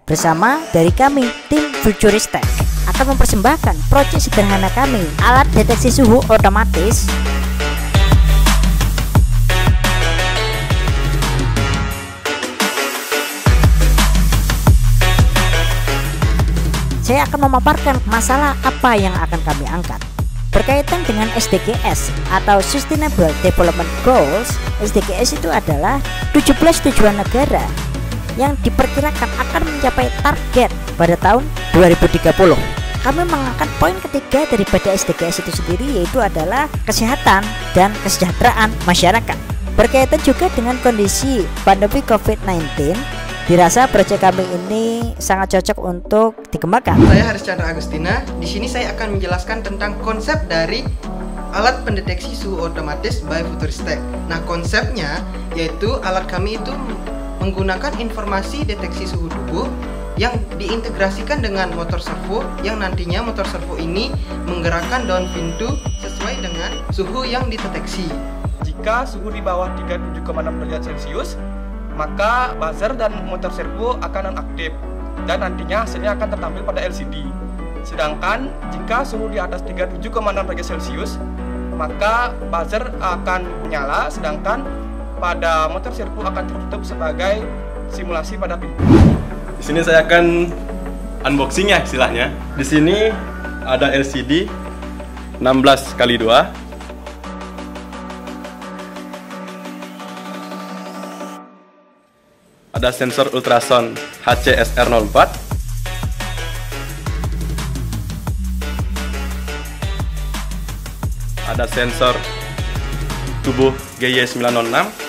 Bersama dari kami, tim Futuristek akan mempersembahkan proyek sederhana kami, alat deteksi suhu otomatis. Saya akan memaparkan masalah apa yang akan kami angkat. Berkaitan dengan SDGs atau Sustainable Development Goals, SDGs itu adalah 17 tujuan negara yang diperkirakan akan mencapai target pada tahun 2030. Kami mengangkat poin ketiga daripada SDGs itu sendiri, yaitu adalah kesehatan dan kesejahteraan masyarakat. Berkaitan juga dengan kondisi pandemi COVID-19, dirasa proyek kami ini sangat cocok untuk dikembangkan. Saya Haris Chandra Agustina. Di sini saya akan menjelaskan tentang konsep dari alat pendeteksi suhu otomatis by Futuristek. Nah, konsepnya yaitu alat kami itu menggunakan informasi deteksi suhu tubuh yang diintegrasikan dengan motor servo, yang nantinya motor servo ini menggerakkan daun pintu sesuai dengan suhu yang dideteksi. Jika suhu di bawah 37,6 derajat Celcius, maka buzzer dan motor servo akan nonaktif dan nantinya hasilnya akan tertampil pada LCD. Sedangkan jika suhu di atas 37,6 derajat Celcius, maka buzzer akan menyala, sedangkan pada motor servo akan tertutup sebagai simulasi pada pintu. Di sini saya akan unboxing ya istilahnya. Di sini ada LCD 16x2. Ada sensor ultrasound HCSR04. Ada sensor tubuh GY906.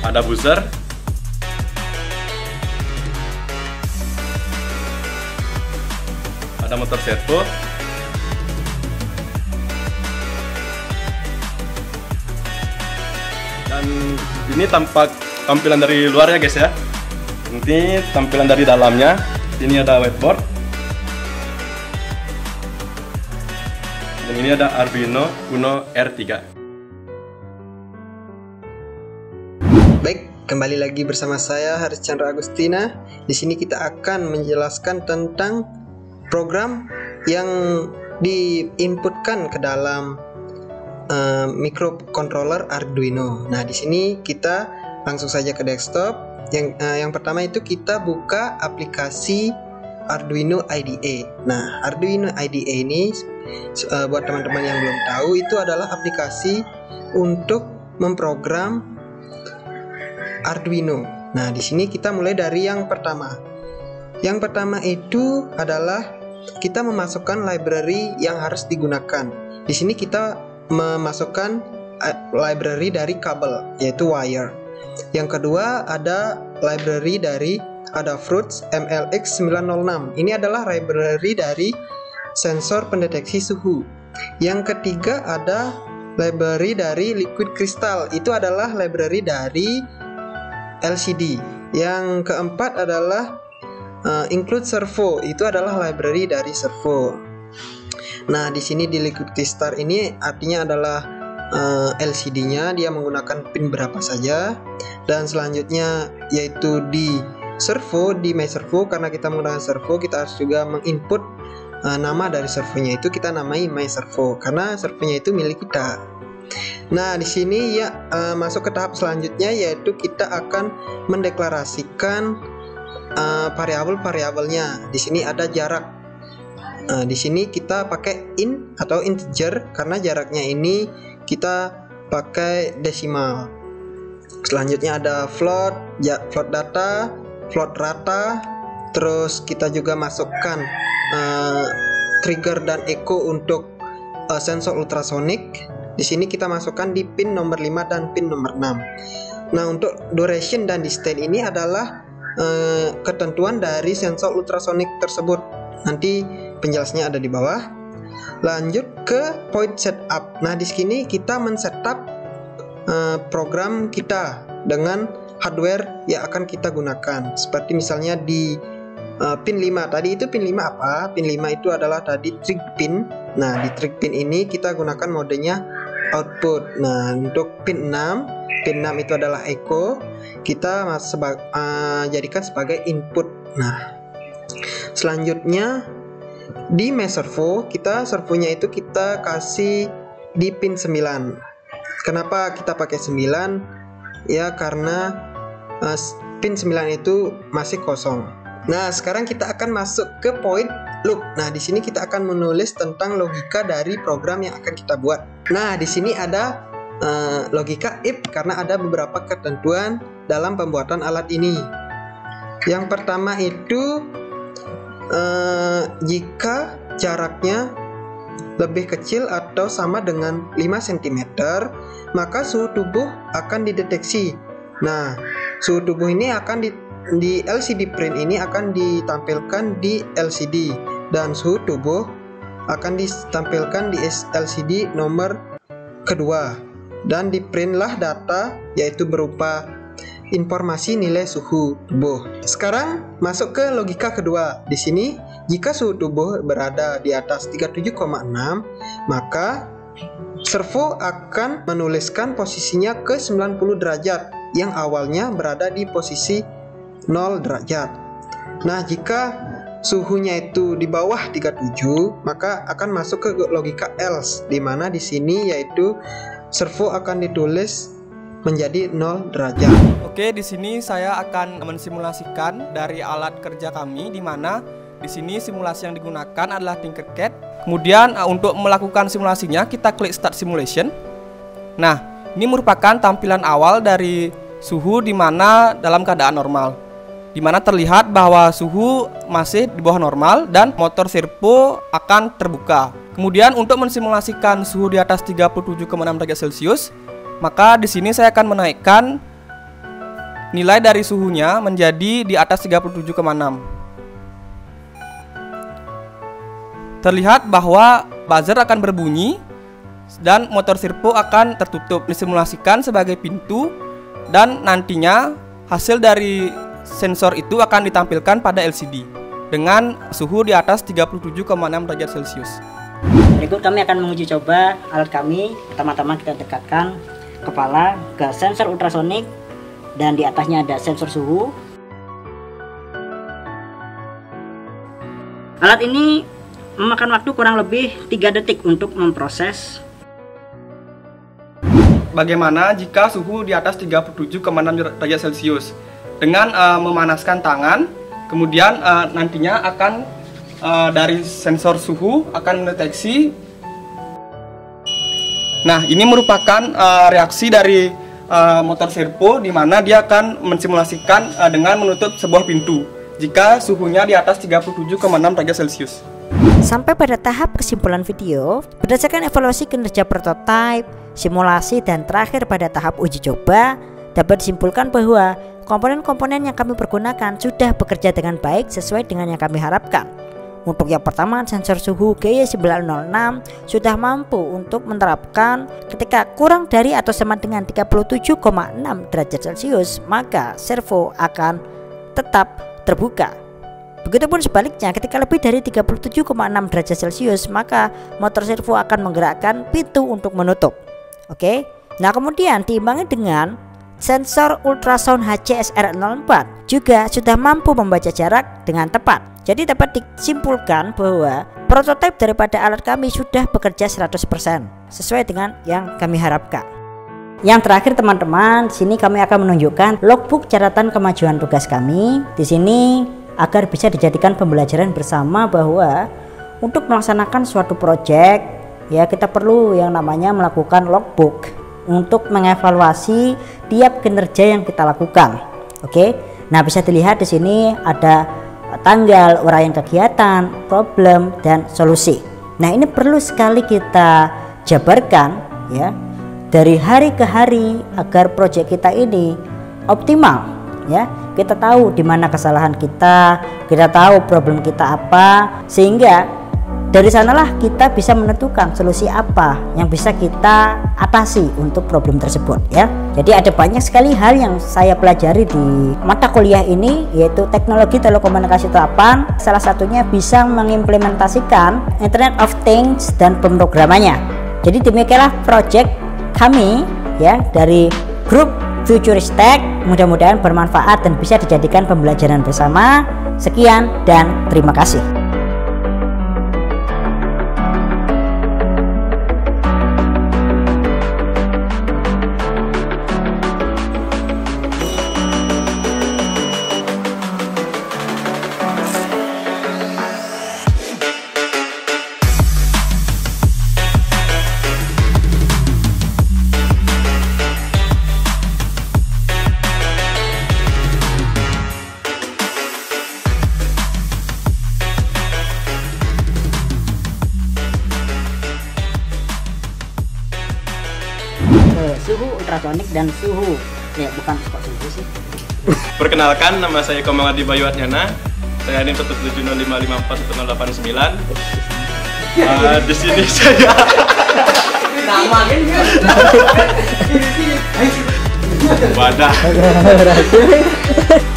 Ada buzzer. Ada motor servo. Dan ini tampilan dari luarnya guys ya. Ini tampilan dari dalamnya. Ini ada whiteboard. Dan ini ada Arduino Uno R3. Baik, kembali lagi bersama saya Haris Chandra Agustina. Di sini kita akan menjelaskan tentang program yang diinputkan ke dalam microcontroller Arduino. Nah, di sini kita langsung saja ke desktop. Yang pertama itu kita buka aplikasi Arduino IDE. Nah, Arduino IDE ini buat teman-teman yang belum tahu, itu adalah aplikasi untuk memprogram Arduino. Nah, di sini kita mulai dari yang pertama. Yang pertama itu adalah kita memasukkan library yang harus digunakan. Di sini kita memasukkan library dari kabel, yaitu wire. Yang kedua ada library dari Adafruit MLX906. Ini adalah library dari sensor pendeteksi suhu. Yang ketiga ada library dari Liquid Crystal. Itu adalah library dari LCD. Yang keempat adalah include servo. Itu adalah library dari servo. Nah, di sini di Liquid Crystal ini artinya adalah LCD-nya dia menggunakan pin berapa saja. Dan selanjutnya yaitu di servo, di My Servo, karena kita menggunakan servo, kita harus juga menginput nama dari servonya, itu kita namai My Servo karena servonya itu milik kita. Nah, di sini ya masuk ke tahap selanjutnya, yaitu kita akan mendeklarasikan variabel-variabelnya. Di sini ada jarak. Di sini kita pakai int atau integer karena jaraknya ini kita pakai desimal. Selanjutnya ada float, float data, float rata. Terus kita juga masukkan trigger dan echo untuk sensor ultrasonik. Di sini kita masukkan di pin nomor 5 dan pin nomor 6. Nah, untuk duration dan distance ini adalah ketentuan dari sensor ultrasonik tersebut. Nanti penjelasannya ada di bawah. Lanjut ke point setup. Nah, di sini kita men-setup program kita dengan hardware yang akan kita gunakan. Seperti misalnya di pin 5. Tadi itu pin 5 apa? Pin 5 itu adalah tadi trig pin. Nah, di trig pin ini kita gunakan modenya output. Nah, untuk pin 6 itu adalah echo, kita jadikan sebagai input. Nah, selanjutnya di mesh servo, servonya itu kita kasih di pin 9. Kenapa kita pakai 9? Ya karena pin 9 itu masih kosong. Nah, sekarang kita akan masuk ke point loop. Nah, di sini kita akan menulis tentang logika dari program yang akan kita buat. Nah, di sini ada logika if karena ada beberapa ketentuan dalam pembuatan alat ini. Yang pertama itu jika jaraknya lebih kecil atau sama dengan 5 cm, maka suhu tubuh akan dideteksi. Nah, suhu tubuh ini akan di LCD print ini akan ditampilkan di LCD, dan suhu tubuh akan ditampilkan di LCD nomor kedua, dan diprintlah data yaitu berupa informasi nilai suhu tubuh. Sekarang masuk ke logika kedua. Di sini jika suhu tubuh berada di atas 37,6, maka servo akan menuliskan posisinya ke 90 derajat yang awalnya berada di posisi 0 derajat. Nah, jika suhunya itu di bawah 37, maka akan masuk ke logika else, di mana di sini yaitu servo akan ditulis menjadi 0 derajat. Oke, di sini saya akan mensimulasikan dari alat kerja kami, di mana di sini simulasi yang digunakan adalah Tinkercad. Kemudian untuk melakukan simulasinya kita klik Start Simulation. Nah, ini merupakan tampilan awal dari suhu di mana dalam keadaan normal, di mana terlihat bahwa suhu masih di bawah normal dan motor servo akan terbuka. Kemudian untuk mensimulasikan suhu di atas 37,6 derajat Celcius, maka di sini saya akan menaikkan nilai dari suhunya menjadi di atas 37,6. Terlihat bahwa buzzer akan berbunyi dan motor servo akan tertutup, disimulasikan sebagai pintu, dan nantinya hasil dari sensor itu akan ditampilkan pada LCD dengan suhu di atas 37,6 derajat Celcius. Berikut kami akan menguji coba alat kami. Pertama-tama kita dekatkan kepala ke sensor ultrasonik dan di atasnya ada sensor suhu. Alat ini memakan waktu kurang lebih 3 detik untuk memproses. Bagaimana jika suhu di atas 37,6 derajat Celcius? Dengan memanaskan tangan, kemudian nantinya akan dari sensor suhu akan mendeteksi. Nah, ini merupakan reaksi dari motor servo, di mana dia akan mensimulasikan dengan menutup sebuah pintu jika suhunya di atas 37,6 derajat Celcius. Sampai pada tahap kesimpulan video, berdasarkan evaluasi kinerja prototipe, simulasi, dan terakhir pada tahap uji coba, dapat disimpulkan bahwa komponen-komponen yang kami pergunakan sudah bekerja dengan baik sesuai dengan yang kami harapkan. Untuk yang pertama, sensor suhu GY906 sudah mampu untuk menerapkan ketika kurang dari atau sama dengan 37,6 derajat Celcius, maka servo akan tetap terbuka. Begitupun sebaliknya, ketika lebih dari 37,6 derajat Celcius, maka motor servo akan menggerakkan pintu untuk menutup. Oke. Nah, kemudian diimbangi dengan sensor ultrasound HCSR04 juga sudah mampu membaca jarak dengan tepat. Jadi dapat disimpulkan bahwa prototipe daripada alat kami sudah bekerja 100% sesuai dengan yang kami harapkan. Yang terakhir teman-teman, sini kami akan menunjukkan logbook catatan kemajuan tugas kami. Di sini agar bisa dijadikan pembelajaran bersama bahwa untuk melaksanakan suatu proyek ya kita perlu yang namanya melakukan logbook untuk mengevaluasi tiap kinerja yang kita lakukan. Oke. Nah, bisa dilihat di sini ada tanggal, uraian kegiatan, problem, dan solusi. Nah, ini perlu sekali kita jabarkan ya dari hari ke hari agar proyek kita ini optimal ya. Kita tahu di mana kesalahan kita tahu problem kita apa, sehingga dari sanalah kita bisa menentukan solusi apa yang bisa kita atasi untuk problem tersebut ya. Jadi ada banyak sekali hal yang saya pelajari di mata kuliah ini, yaitu teknologi telekomunikasi terapan. Salah satunya bisa mengimplementasikan Internet of Things dan pemrogramannya. Jadi demikianlah project kami ya dari grup Futuristek. Mudah-mudahan bermanfaat dan bisa dijadikan pembelajaran bersama. Sekian dan terima kasih. Suhu ultrasonik dan suhu ya bukan kok suhu sih. Perkenalkan, nama saya Komangadi Bayu Adnyana. Saya NIM 170541089. Di sini saya wadah.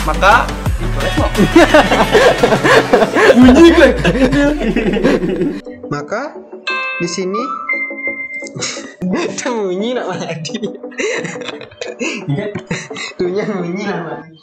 Maka dicoret mau. Maka di sini bunyi nak mati. Tuhnya bunyi nak mati.